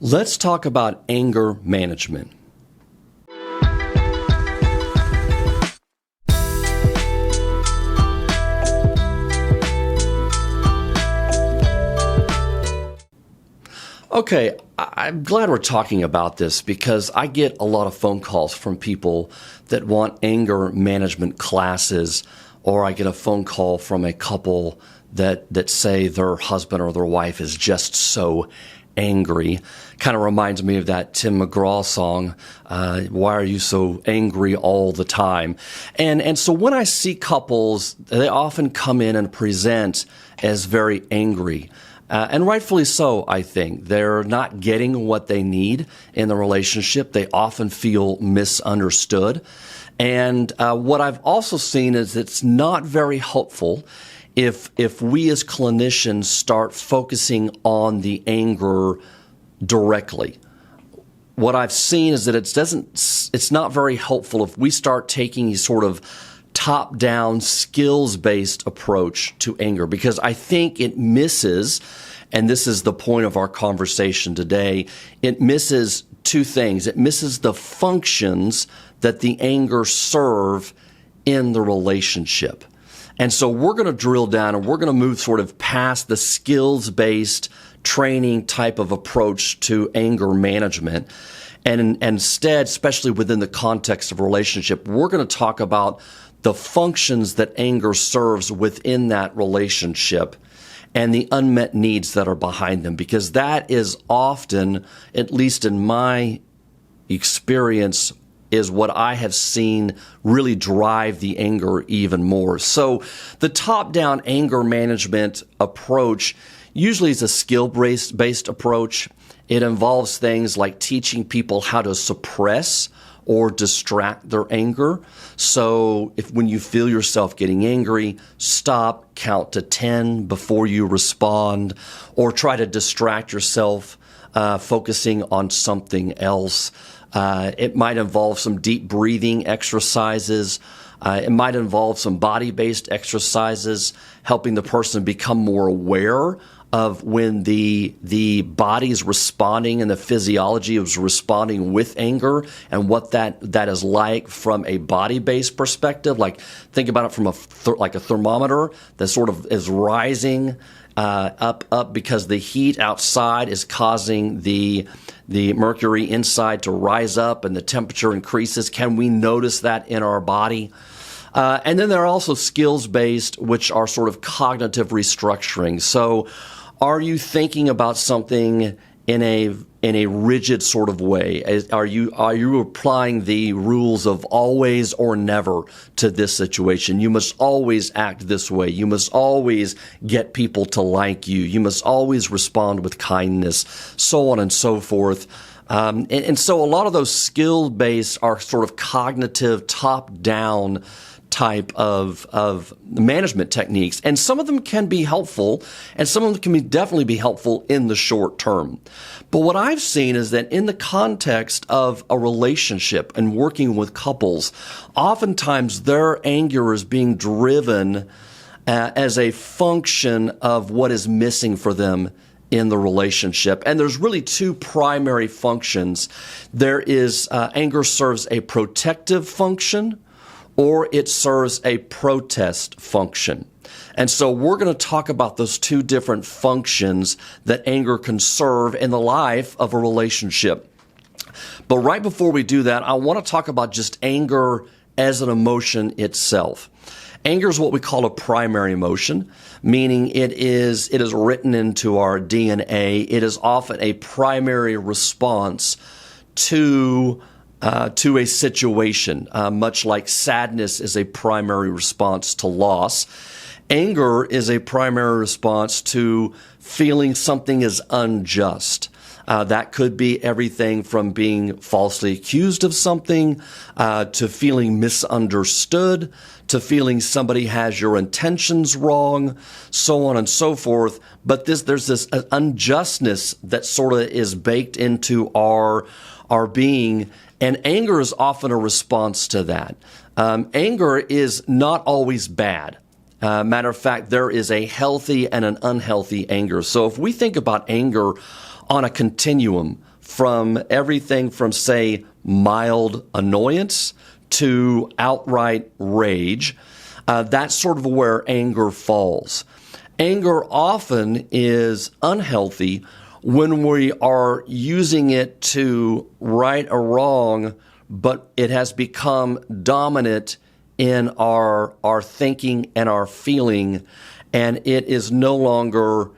Let's talk about anger management. Okay, I'm glad we're talking about this because I get a lot of phone calls from people that want anger management classes, or I get a phone call from a couple that say their husband or their wife is just so angry. Kind of reminds me of that Tim McGraw song, Why Are You So Angry All the Time? And so when I see couples, they often come in and present as very angry. And rightfully so, I think. They're not getting what they need in the relationship. They often feel misunderstood. And what I've also seen is it's not very helpful if we as clinicians start focusing on the anger directly. What I've seen is that it's not very helpful if we start taking these sort of top-down, skills-based approach to anger, because I think it misses, and this is the point of our conversation today, it misses two things. It misses the functions that the anger serve in the relationship. And so we're going to drill down and we're going to move sort of past the skills-based training type of approach to anger management. And instead, especially within the context of a relationship, we're going to talk about the functions that anger serves within that relationship and the unmet needs that are behind them, because that is often, at least in my experience, is what I have seen really drive the anger even more. So the top-down anger management approach usually is a skill-based approach. It involves things like teaching people how to suppress or distract their anger. So when you feel yourself getting angry, stop, count to 10 before you respond, or try to distract yourself, focusing on something else. It might involve some deep breathing exercises. It might involve some body-based exercises, helping the person become more aware of when the body is responding and the physiology is responding with anger, and what that is like from a body-based perspective. Like, think about it from like a thermometer that sort of is rising up because the heat outside is causing the mercury inside to rise up and the temperature increases. Can we notice that in our body? And then there are also skills-based, which are sort of cognitive restructuring. So are you thinking about something in a rigid sort of way? Are you applying the rules of always or never to this situation? You must always act this way. You must always get people to like you. You must always respond with kindness, so on and so forth. And so a lot of those skill-based are sort of cognitive, top-down type of management techniques. And some of them can be helpful, and some of them can definitely be helpful in the short term. But what I've seen is that in the context of a relationship and working with couples, oftentimes their anger is being driven as a function of what is missing for them in the relationship. And there's really two primary functions. There is anger serves a protective function, or it serves a protest function. And so we're going to talk about those two different functions that anger can serve in the life of a relationship. But right before we do that, I want to talk about just anger as an emotion itself. Anger is what we call a primary emotion, meaning it is written into our DNA. It is often a primary response to a situation, much like sadness is a primary response to loss. Anger is a primary response to feeling something is unjust. That could be everything from being falsely accused of something, to feeling misunderstood, to feeling somebody has your intentions wrong, so on and so forth. But there's this unjustness that sort of is baked into our being, and anger is often a response to that. Anger is not always bad. Matter of fact, there is a healthy and an unhealthy anger. So if we think about anger on a continuum from everything from, say, mild annoyance to outright rage. That's sort of where anger falls. Anger often is unhealthy when we are using it to right a wrong, but it has become dominant in our thinking and our feeling, and it is no longer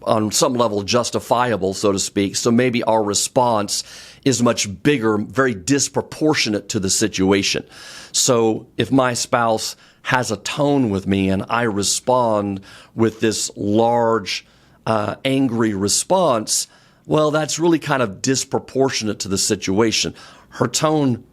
on some level justifiable, so to speak. So maybe our response is much bigger, very disproportionate to the situation. So if my spouse has a tone with me and I respond with this large, angry response, well, that's really kind of disproportionate to the situation. Her tone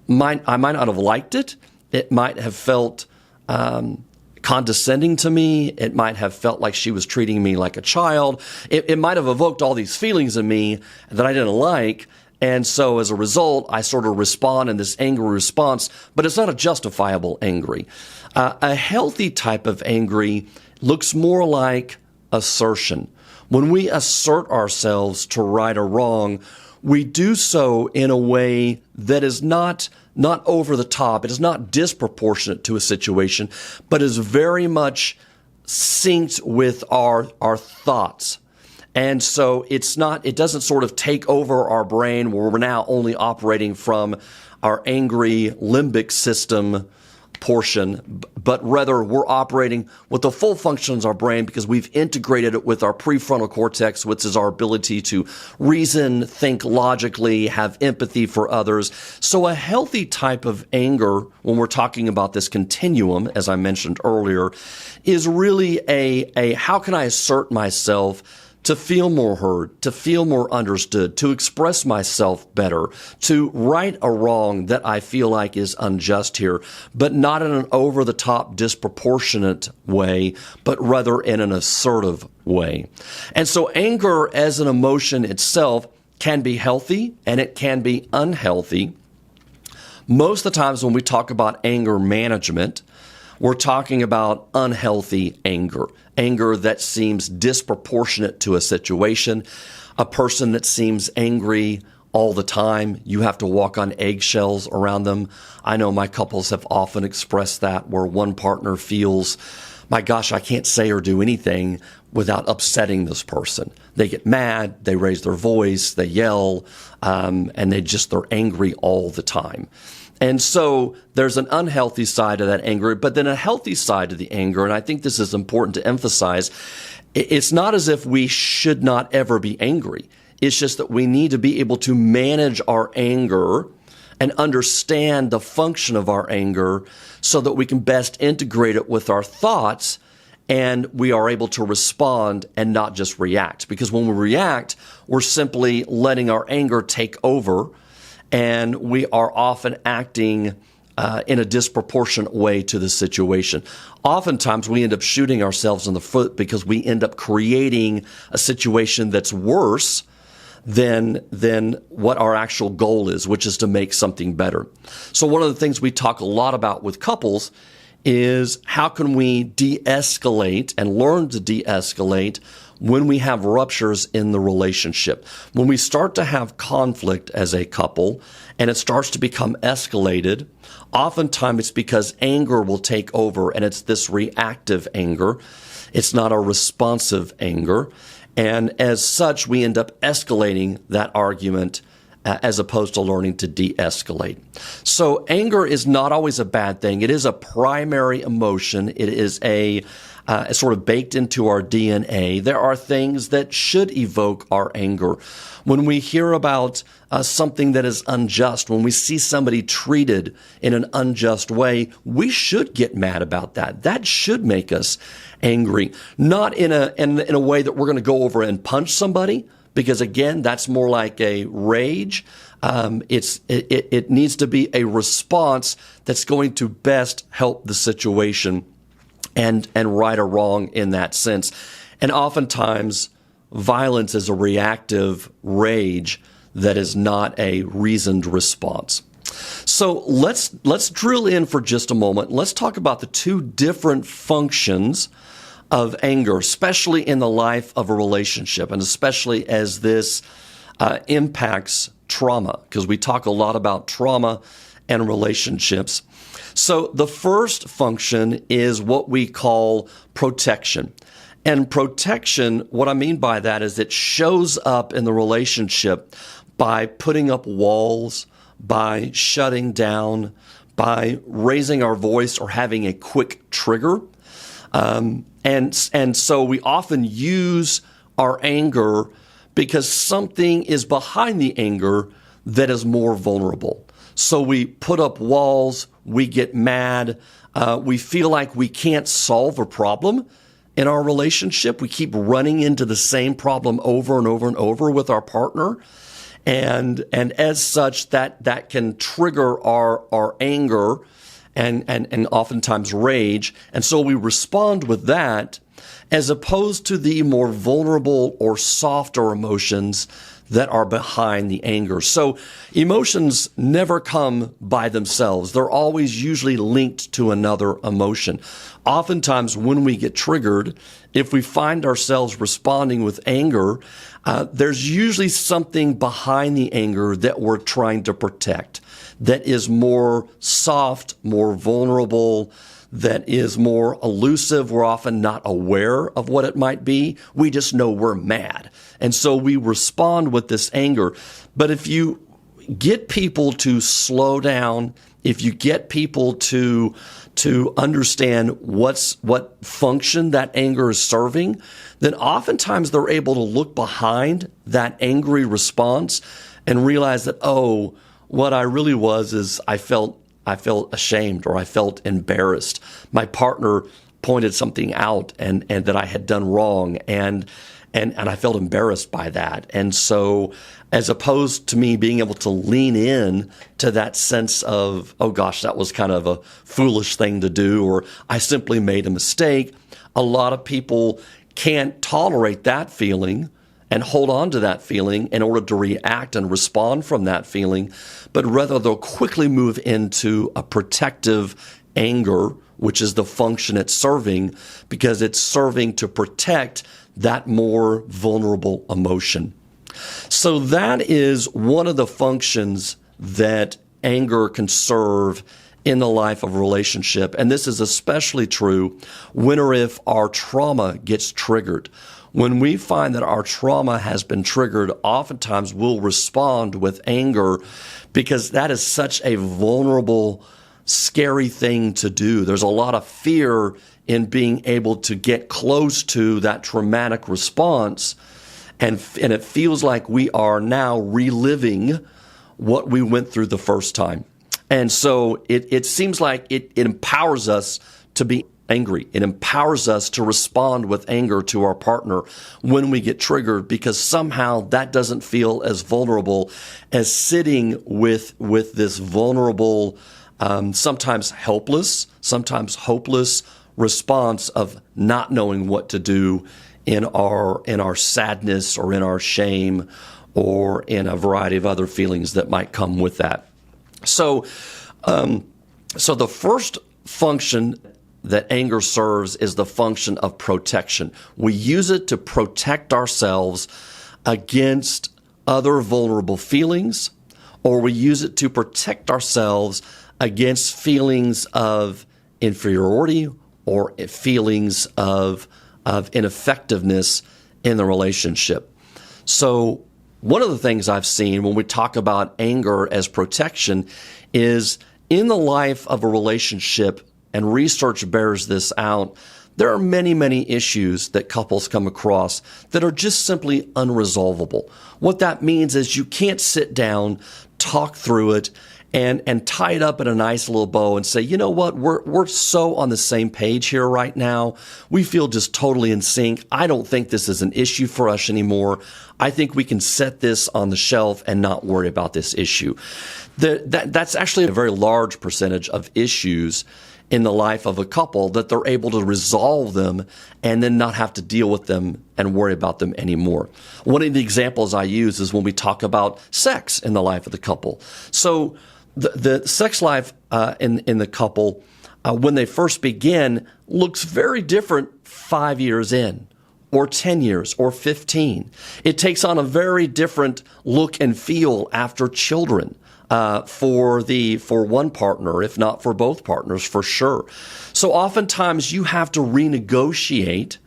I might not have liked it. It might have felt condescending to me. It might have felt like she was treating me like a child. It might have evoked all these feelings in me that I didn't like. And so as a result, I sort of respond in this angry response, but it's not a justifiable angry. A healthy type of angry looks more like assertion. When we assert ourselves to right or wrong, we do so in a way that is not over the top. It is not disproportionate to a situation, but is very much synced with our thoughts. And so it doesn't sort of take over our brain where we're now only operating from our angry limbic system portion, but rather we're operating with the full functions of our brain because we've integrated it with our prefrontal cortex, which is our ability to reason, think logically, have empathy for others. So a healthy type of anger, when we're talking about this continuum, as I mentioned earlier, is really a how can I assert myself to feel more heard, to feel more understood, to express myself better, to right a wrong that I feel like is unjust here, but not in an over-the-top, disproportionate way, but rather in an assertive way. And so anger as an emotion itself can be healthy and it can be unhealthy. Most of the times when we talk about anger management, we're talking about unhealthy anger. Anger that seems disproportionate to a situation. A person that seems angry all the time. You have to walk on eggshells around them. I know my couples have often expressed that, where one partner feels, my gosh, I can't say or do anything without upsetting this person. They get mad, they raise their voice, they yell, and they're angry all the time. And so there's an unhealthy side of that anger, but then a healthy side of the anger, and I think this is important to emphasize. It's not as if we should not ever be angry. It's just that we need to be able to manage our anger and understand the function of our anger so that we can best integrate it with our thoughts and we are able to respond and not just react. Because when we react, we're simply letting our anger take over, and we are often acting in a disproportionate way to the situation. Oftentimes, we end up shooting ourselves in the foot because we end up creating a situation that's worse than what our actual goal is, which is to make something better. So one of the things we talk a lot about with couples is how can we de-escalate and learn to de-escalate when we have ruptures in the relationship. When we start to have conflict as a couple and it starts to become escalated, oftentimes it's because anger will take over, and it's this reactive anger. It's not a responsive anger. And as such, we end up escalating that argument as opposed to learning to de-escalate. So anger is not always a bad thing. It is a primary emotion. It is it's sort of baked into our DNA. There are things that should evoke our anger. When we hear about something that is unjust, when we see somebody treated in an unjust way, we should get mad about that. That should make us angry. Not in a way that we're going to go over and punch somebody, because again, that's more like a rage. It needs to be a response that's going to best help the situation and right or wrong in that sense. And oftentimes, violence is a reactive rage that is not a reasoned response. So let's drill in for just a moment. Let's talk about the two different functions of anger, especially in the life of a relationship, and especially as this impacts trauma, because we talk a lot about trauma and relationships. So the first function is what we call protection. And protection, what I mean by that is it shows up in the relationship by putting up walls, by shutting down, by raising our voice or having a quick trigger. And so we often use our anger because something is behind the anger that is more vulnerable. So we put up walls, we get mad, we feel like we can't solve a problem in our relationship. We keep running into the same problem over and over and over with our partner. And as such, that can trigger our anger and oftentimes rage. And so we respond with that as opposed to the more vulnerable or softer emotions that are behind the anger. So emotions never come by themselves. They're always usually linked to another emotion. Oftentimes when we get triggered, if we find ourselves responding with anger, there's usually something behind the anger that we're trying to protect, that is more soft, more vulnerable, that is more elusive. We're often not aware of what it might be. We just know we're mad. And so we respond with this anger. But if you get people to slow down, if you get people to understand what function that anger is serving, then oftentimes they're able to look behind that angry response and realize that, oh, what I really was is I felt ashamed or I felt embarrassed. My partner pointed something out and that I had done wrong and I felt embarrassed by that. And so as opposed to me being able to lean in to that sense of, oh gosh, that was kind of a foolish thing to do, or I simply made a mistake, a lot of people can't tolerate that feeling and hold on to that feeling in order to react and respond from that feeling, but rather they'll quickly move into a protective anger, which is the function it's serving, because it's serving to protect that more vulnerable emotion. So that is one of the functions that anger can serve in the life of a relationship. And this is especially true when or if our trauma gets triggered. When we find that our trauma has been triggered, oftentimes we'll respond with anger because that is such a vulnerable, scary thing to do. There's a lot of fear in being able to get close to that traumatic response. And it feels like we are now reliving what we went through the first time. And so it seems like it empowers us to be angry. It empowers us to respond with anger to our partner when we get triggered, because somehow that doesn't feel as vulnerable as sitting with this vulnerable, sometimes helpless, sometimes hopeless response of not knowing what to do in our sadness or in our shame or in a variety of other feelings that might come with that. So the first function that anger serves is the function of protection. We use it to protect ourselves against other vulnerable feelings, or we use it to protect ourselves against feelings of inferiority or feelings of ineffectiveness in the relationship. So one of the things I've seen when we talk about anger as protection is in the life of a relationship, and research bears this out, there are many, many issues that couples come across that are just simply unresolvable. What that means is you can't sit down, talk through it, and tie it up in a nice little bow and say, you know what, we're so on the same page here right now. We feel just totally in sync. I don't think this is an issue for us anymore. I think we can set this on the shelf and not worry about this issue. That's actually a very large percentage of issues in the life of a couple, that they're able to resolve them and then not have to deal with them and worry about them anymore. One of the examples I use is when we talk about sex in the life of the couple. So the sex life in the couple, when they first begin, looks very different 5 years in, or 10 years or 15. It takes on a very different look and feel after children for one partner, if not for both partners, for sure. So oftentimes you have to renegotiate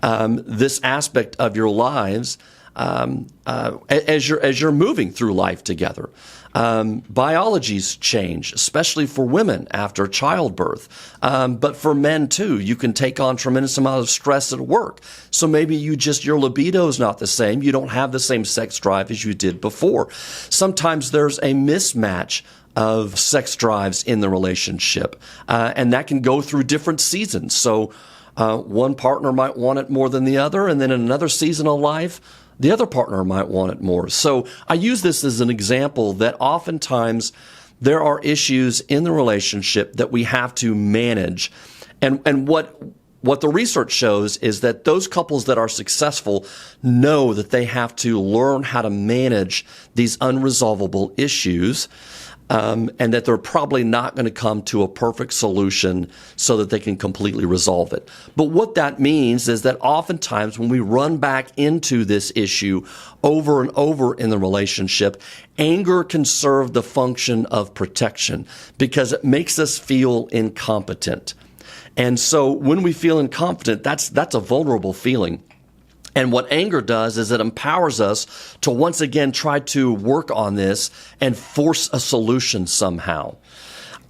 this aspect of your lives as you're moving through life together. Biologies change, especially for women after childbirth. But for men too, you can take on tremendous amount of stress at work. So maybe your libido is not the same. You don't have the same sex drive as you did before. Sometimes there's a mismatch of sex drives in the relationship. And that can go through different seasons. So one partner might want it more than the other. And then in another season of life, the other partner might want it more. So I use this as an example that oftentimes there are issues in the relationship that we have to manage. And what the research shows is that those couples that are successful know that they have to learn how to manage these unresolvable issues. And that they're probably not going to come to a perfect solution so that they can completely resolve it. But what that means is that oftentimes when we run back into this issue over and over in the relationship, anger can serve the function of protection because it makes us feel incompetent. And so when we feel incompetent, that's a vulnerable feeling. And what anger does is it empowers us to once again try to work on this and force a solution somehow.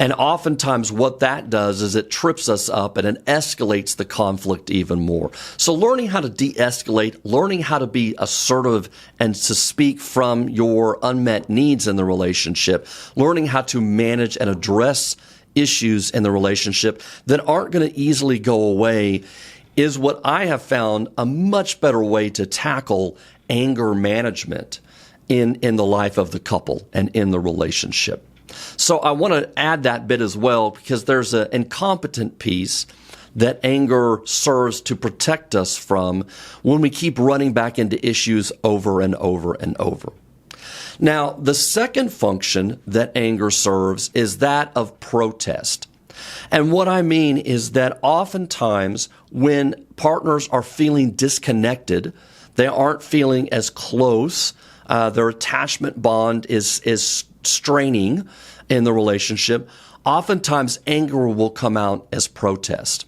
And oftentimes what that does is it trips us up and it escalates the conflict even more. So learning how to de-escalate, learning how to be assertive and to speak from your unmet needs in the relationship, learning how to manage and address issues in the relationship that aren't going to easily go away is what I have found a much better way to tackle anger management in the life of the couple and in the relationship. So I want to add that bit as well because there's an incompetent piece that anger serves to protect us from when we keep running back into issues over and over and over. Now, the second function that anger serves is that of protest. And what I mean is that oftentimes when partners are feeling disconnected, they aren't feeling as close, their attachment bond is straining in the relationship, oftentimes anger will come out as protest.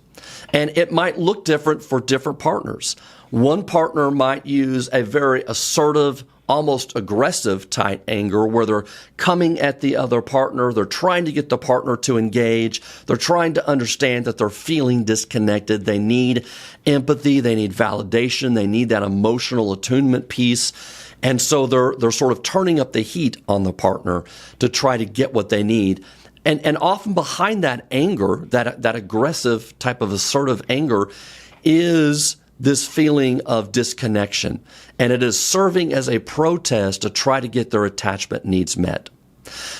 And it might look different for different partners. One partner might use a very assertive, almost aggressive type anger where they're coming at the other partner. They're trying to get the partner to engage. They're trying to understand that they're feeling disconnected. They need empathy. They need validation. They need that emotional attunement piece. And so they're sort of turning up the heat on the partner to try to get what they need. And often behind that anger, that aggressive type of assertive anger is this feeling of disconnection, and it is serving as a protest to try to get their attachment needs met.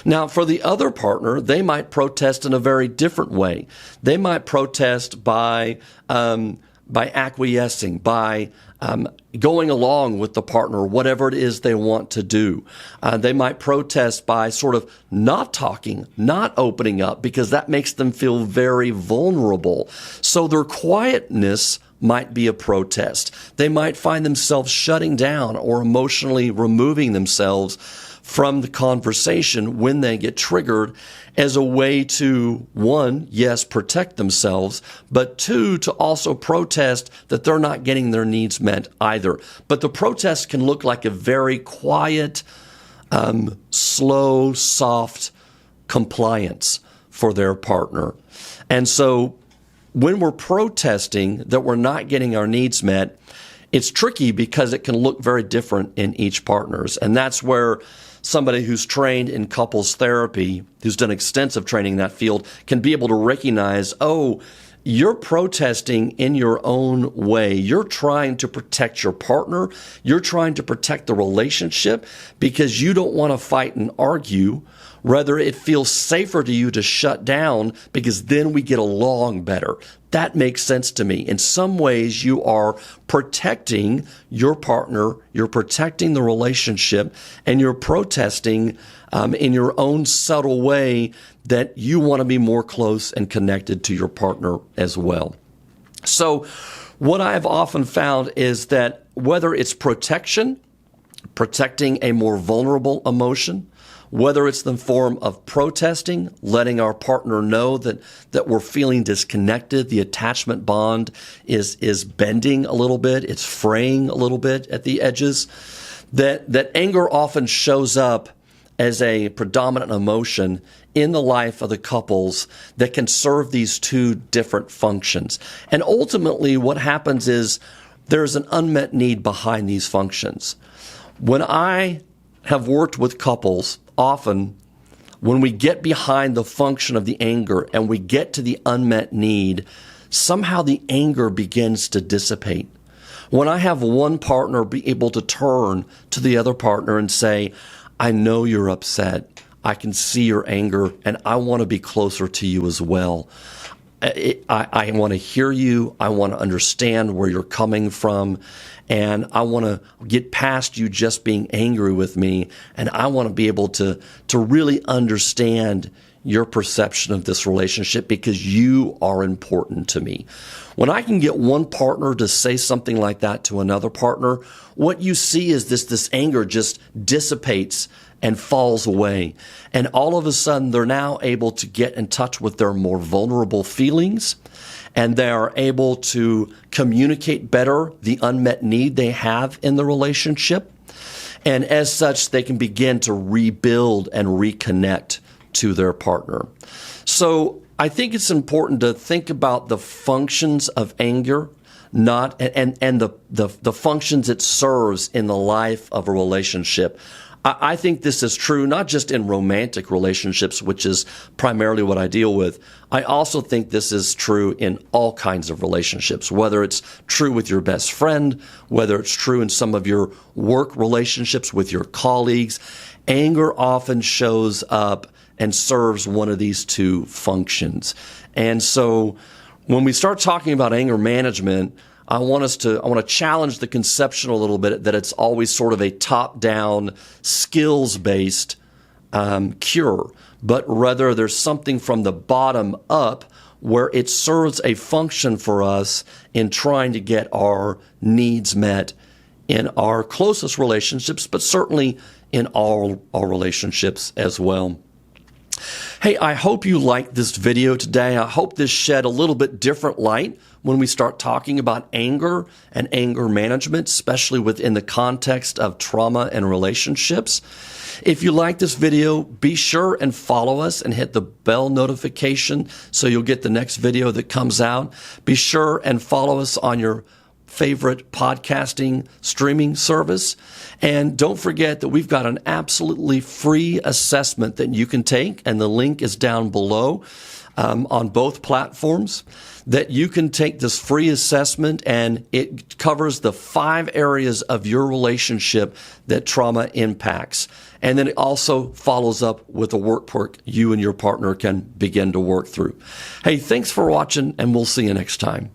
Now, for the other partner, they might protest in a very different way. They might protest by acquiescing, by going along with the partner, whatever it is they want to do. They might protest by sort of not talking, not opening up, because that makes them feel very vulnerable. So their quietness might be a protest. They might find themselves shutting down or emotionally removing themselves from the conversation when they get triggered as a way to, one, yes, protect themselves, but two, to also protest that they're not getting their needs met either. But the protest can look like a very quiet, slow, soft compliance for their partner. And so when we're protesting that we're not getting our needs met, it's tricky because it can look very different in each partner's. And that's where somebody who's trained in couples therapy, who's done extensive training in that field, can be able to recognize, oh, you're protesting in your own way. You're trying to protect your partner. You're trying to protect the relationship because you don't want to fight and argue. Rather, it feels safer to you to shut down because then we get along better. That makes sense to me. In some ways, you are protecting your partner, you're protecting the relationship, and you're protesting in your own subtle way that you want to be more close and connected to your partner as well. So what I've often found is that whether it's protection, protecting a more vulnerable emotion, whether it's in the form of protesting, letting our partner know that we're feeling disconnected, the attachment bond is bending a little bit, it's fraying a little bit at the edges, that anger often shows up as a predominant emotion in the life of the couples that can serve these two different functions. And ultimately what happens is there's an unmet need behind these functions. When I have worked with couples, often when we get behind the function of the anger and we get to the unmet need, somehow the anger begins to dissipate. When I have one partner be able to turn to the other partner and say, I know you're upset. I can see your anger, and I want to be closer to you as well. I want to hear you. I want to understand where you're coming from. And I want to get past you just being angry with me. And I want to be able to really understand your perception of this relationship because you are important to me. When I can get one partner to say something like that to another partner, what you see is this anger just dissipates and falls away. And all of a sudden, they're now able to get in touch with their more vulnerable feelings, and they are able to communicate better the unmet need they have in the relationship. And as such, they can begin to rebuild and reconnect to their partner. So I think it's important to think about the functions of anger, not and the functions it serves in the life of a relationship. I think this is true not just in romantic relationships, which is primarily what I deal with. I also think this is true in all kinds of relationships, whether it's true with your best friend, whether it's true in some of your work relationships with your colleagues. Anger often shows up and serves one of these two functions. And so when we start talking about anger management, I want to challenge the conception a little bit that it's always sort of a top-down, skills-based cure, but rather there's something from the bottom up where it serves a function for us in trying to get our needs met in our closest relationships, but certainly in all our relationships as well. Hey, I hope you liked this video today. I hope this shed a little bit different light when we start talking about anger and anger management, especially within the context of trauma and relationships. If you like this video, be sure and follow us and hit the bell notification so you'll get the next video that comes out. Be sure and follow us on your favorite podcasting streaming service. And don't forget that we've got an absolutely free assessment that you can take, and the link is down below on both platforms, that you can take this free assessment, and it covers the 5 areas of your relationship that trauma impacts. And then it also follows up with a workbook you and your partner can begin to work through. Hey, thanks for watching, and we'll see you next time.